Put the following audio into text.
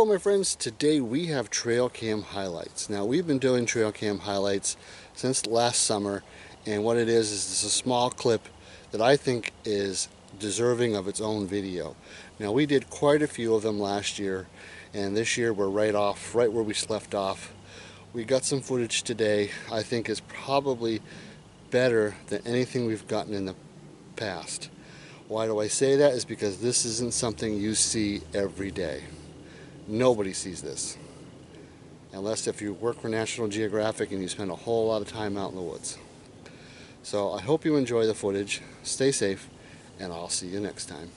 my friends, today we have trail cam highlights. Now we've been doing trail cam highlights since last summer, and what it is it's a small clip that I think is deserving of its own video. Now we did quite a few of them last year, and this year we're right where we left off. We got some footage today I think is probably better than anything we've gotten in the past. Why do I say that? Is because this isn't something you see every day. Nobody sees this, unless if you work for National Geographic and you spend a whole lot of time out in the woods. So I hope you enjoy the footage, stay safe, and I'll see you next time.